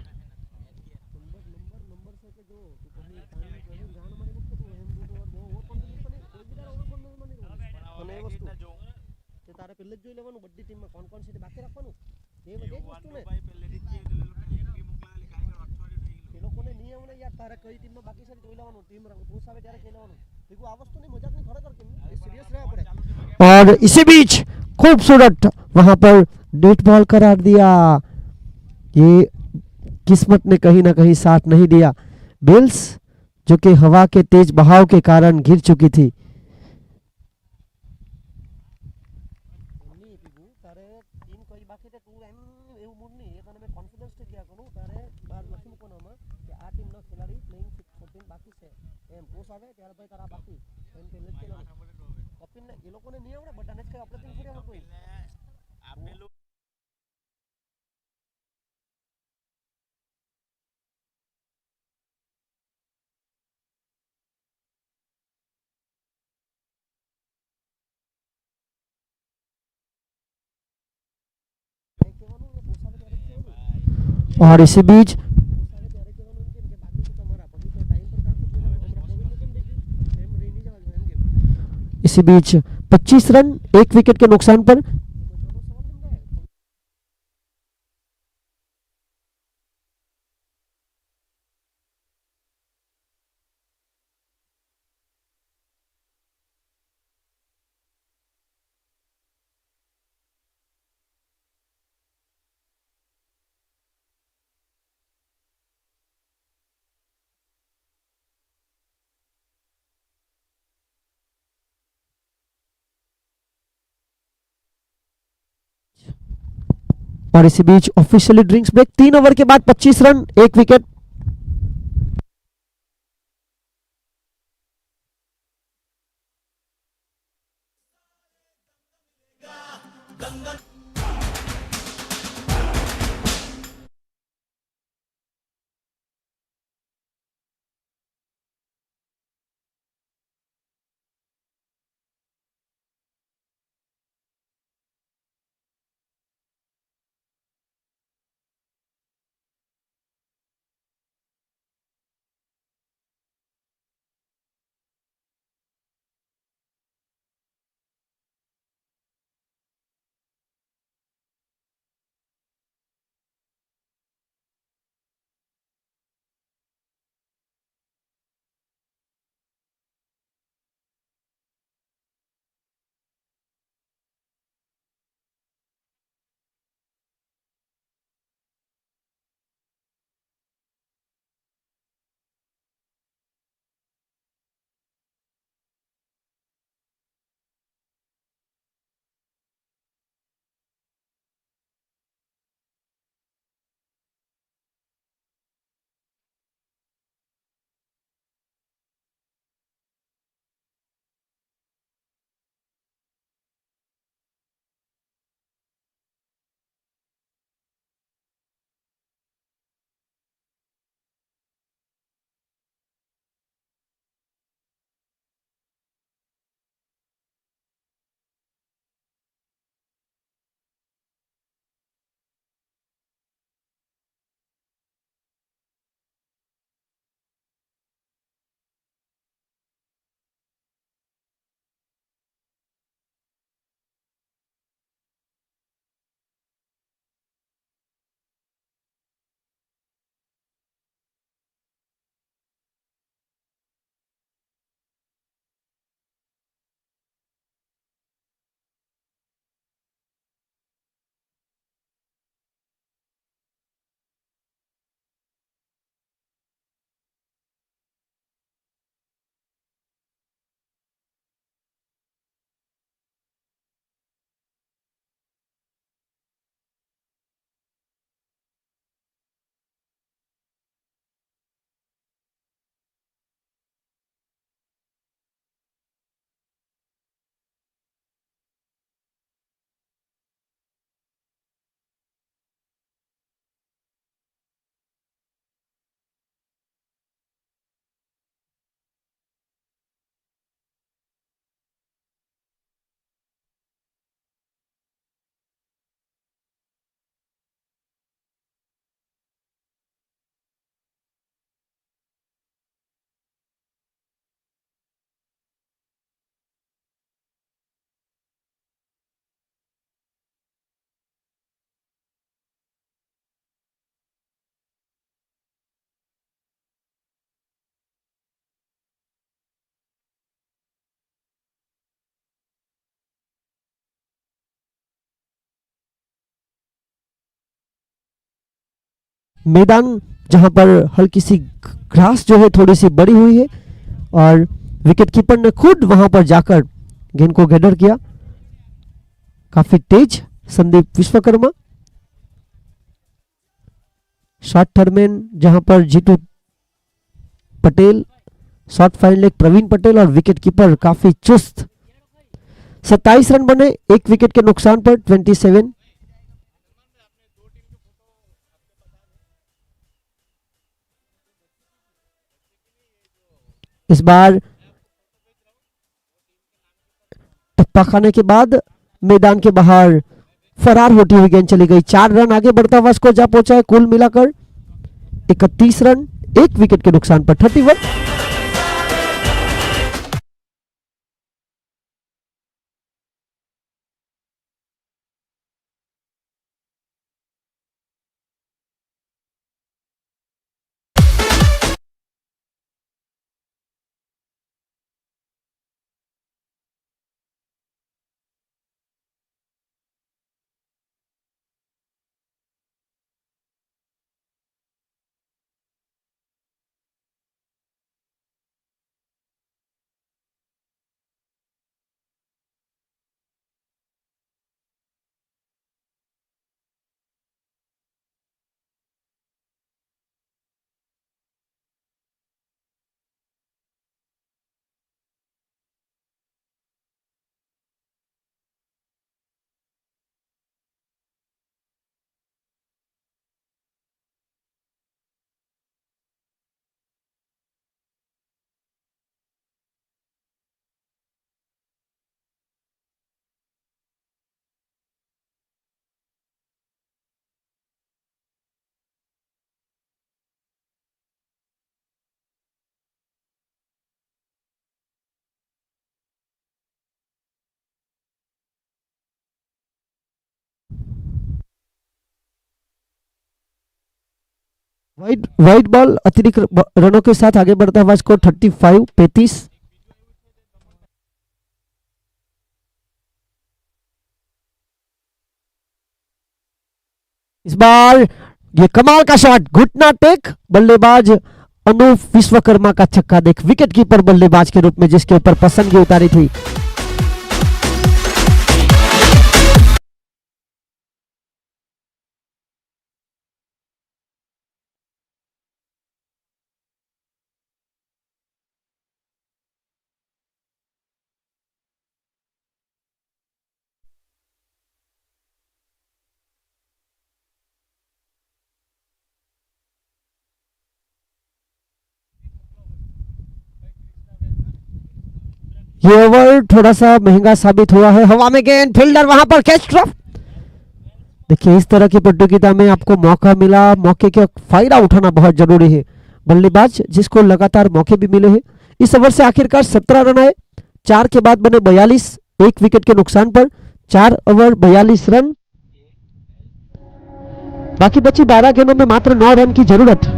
और इसी बीच खूबसूरत वहां पर डेट बॉल करार दिया। ये किस्मत ने कहीं ना कहीं साथ नहीं दिया। बिल्स जो कि हवा के तेज बहाव के कारण गिर चुकी थी। और इसी बीच इसी बीच 25 रन, 1 विकेट के नुकसान पर और इसी बीच ऑफिशियली ड्रिंक्स ब्रेक, 3 ओवर के बाद 25 रन, 1 विकेट। मैदान जहां पर हल्की सी घास जो है थोड़ी सी बड़ी हुई है और विकेट कीपर ने खुद वहां पर जाकर गेंद को गैदर किया। काफी तेज संदीप विश्वकर्मा। शॉर्ट थर्डमैन जहां पर Jitu Patel, short fine leg Praveen Patel और विकेट कीपर काफी चुस्त। 27 रन बने एक विकेट के नुकसान पर 27। इस बार टप्पा खाने के बाद मैदान के बाहर फरार होती हुई गेंद चली गई। 4 रन आगे बढ़ता हुआ स्कोर जा पहुंचा है कुल मिलाकर 31 रन एक विकेट के नुकसान पर 31। वाइड वाइड बॉल अतिरिक्त रनों के साथ आगे बढ़ता हुआ स्कोर 35। इस बार ये कमाल का शॉट, घुटना टेक, बल्लेबाज अनूप विश्वकर्मा का छक्का देख विकेट कीपर बल्लेबाज के रूप में जिसके ऊपर पसंदगी उतारी थी। ये ओवर थोड़ा सा महंगा साबित हुआ है। हवा में गेंद, फील्डर वहां पर कैच ड्रॉप। देखिए इस तरह की प्रतियोगिता में आपको मौका मिला, मौके का फायदा उठाना बहुत जरूरी है। बल्लेबाज जिसको लगातार मौके भी मिले हैं। इस ओवर से आखिरकार 17 रन आए, 4 के बाद बने 42 एक विकेट के नुकसान पर। 4 ओवर 42 रन, बाकी बची 12 गेंदों में मात्र 9 रन की जरूरत।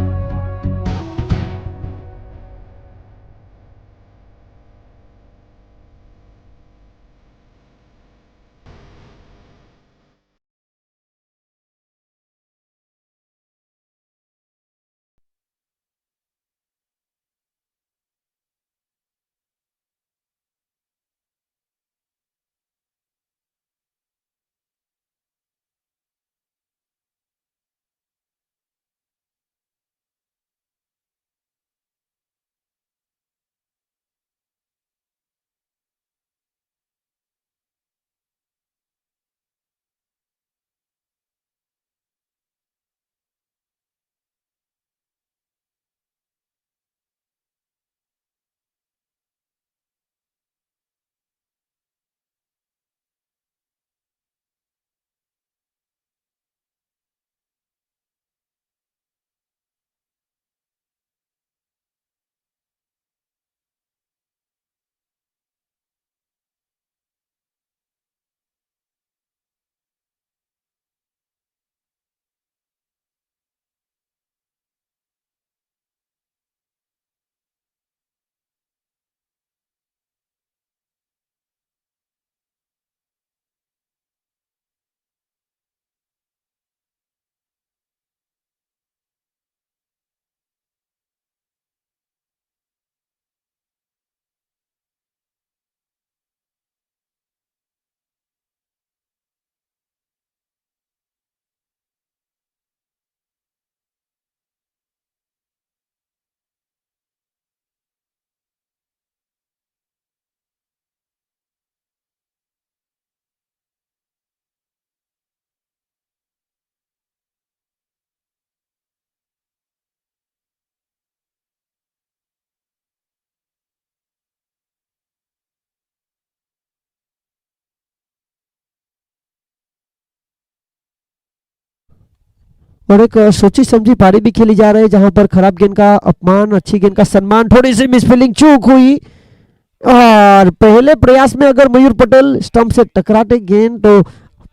और एक सोची समझी पारी भी खेली जा रही है, जहां पर खराब गेंद का अपमान, अच्छी गेंद का सम्मान। थोड़ी सी मिसफील्डिंग चूक हुई, और पहले प्रयास में अगर मयूर पटेल स्टंप से टकराते गेंद तो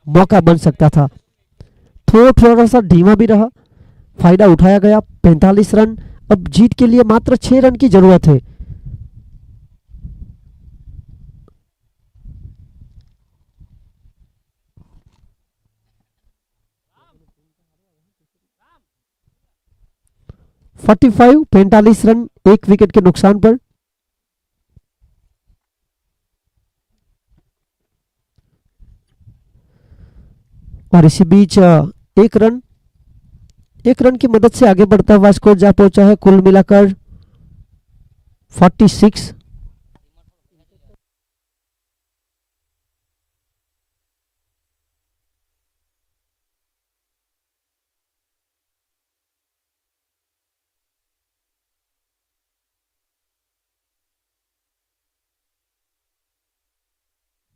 मौका बन सकता था। थोड़ा सा धीमा भी रहा, फायदा उठाया गया। 45 रन। अब जीत के लिए मात्र 6 रन की जरूरत है। फोर्टी 45 रन, 1 विकेट के नुकसान पर। और इसी बीच एक रन की मदद से आगे बढ़ता हुआ स्कोर जा पहुंचा है कुल मिलाकर 46।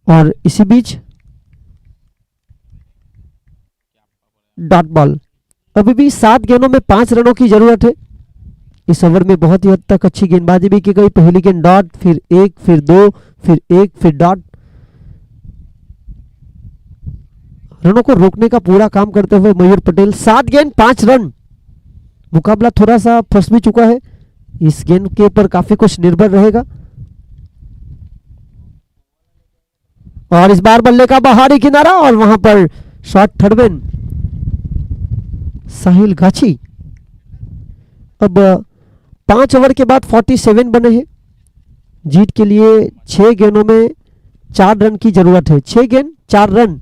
और इसी बीच डॉट बॉल। अभी भी 7 गेंदों में 5 रनों की जरूरत है। इस ओवर में बहुत ही हद तक अच्छी गेंदबाजी भी की गई। पहली गेंद डॉट, फिर 1, फिर 2, फिर 1, फिर डॉट। रनों को रोकने का पूरा काम करते हुए मयूर पटेल। 7 गेंद 5 रन। मुकाबला थोड़ा सा फंस भी चुका है, इस गेंद के ऊपर काफी कुछ निर्भर रहेगा। और इस बार बल्ले का बाहरी किनारा, और वहां पर शॉट थर्डमैन साहिल गाछी। अब 5 ओवर के बाद 47 बने हैं। जीत के लिए 6 गेंदों में 4 रन की जरूरत है। 6 गेंद 4 रन।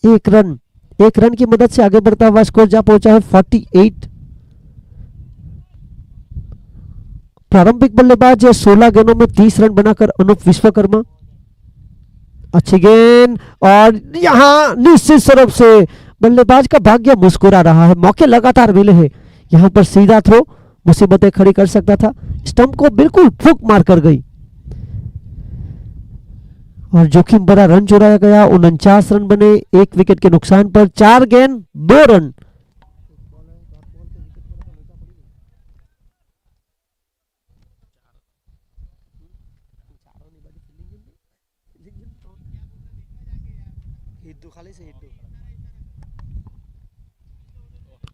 एक रन की मदद से आगे बढ़ता हुआ स्कोर जा पहुंचा है 48। प्रारंभिक बल्लेबाज 16 गेंदों में 30 रन बनाकर अनूप विश्वकर्मा। अच्छी गेंद, और यहां निश्चित रूप से बल्लेबाज का भाग्य मुस्कुरा रहा है। मौके लगातार मिले हैं। यहां पर सीधा थ्रो मुसीबतें खड़ी कर सकता था, स्टंप को बिल्कुल फूक मार कर गई, और जोखिम भरा रन चुराया गया। 49 रन बने 1 विकेट के नुकसान पर। 4 गेंद 2 रन।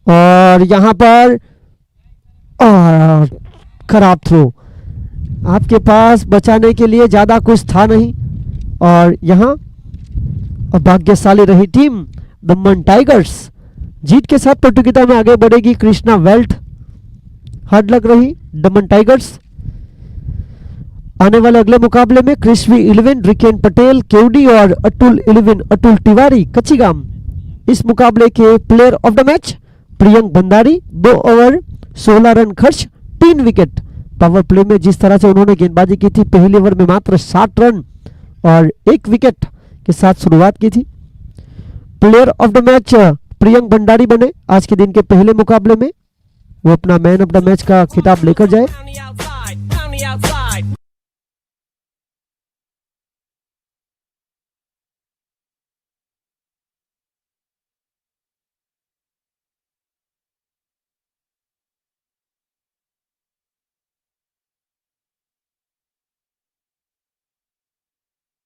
और यहां पर खराब थ्रो। आपके पास बचाने के लिए ज्यादा कुछ था नहीं, और यहां भाग्यशाली रही टीम दमन टाइगर्स। जीत के साथ प्रतियोगिता में आगे बढ़ेगी कृष्णा वेल्थ। हार्ड लग रही दमन टाइगर्स। आने वाले अगले मुकाबले में क्रिस्वी 11 रिकेन पटेल केवडी और अतुल 11 अतुल तिवारी कच्चीगाम। इस मुकाबले के player of the match Priyank Bhandari. 2 over 16 run खर्च, 3 विकेट। पावर प्ले में जिस तरह से उन्होंने गेंदबाजी की थी, पहले ओवर में मात्र 60 रन और 1 विकेट के साथ शुरुआत की थी। Player of the match Priyank Bhandari बने आज के दिन के पहले मुकाबले में। वो अपना मैन ऑफ द मैच का खिताब लेकर जाए।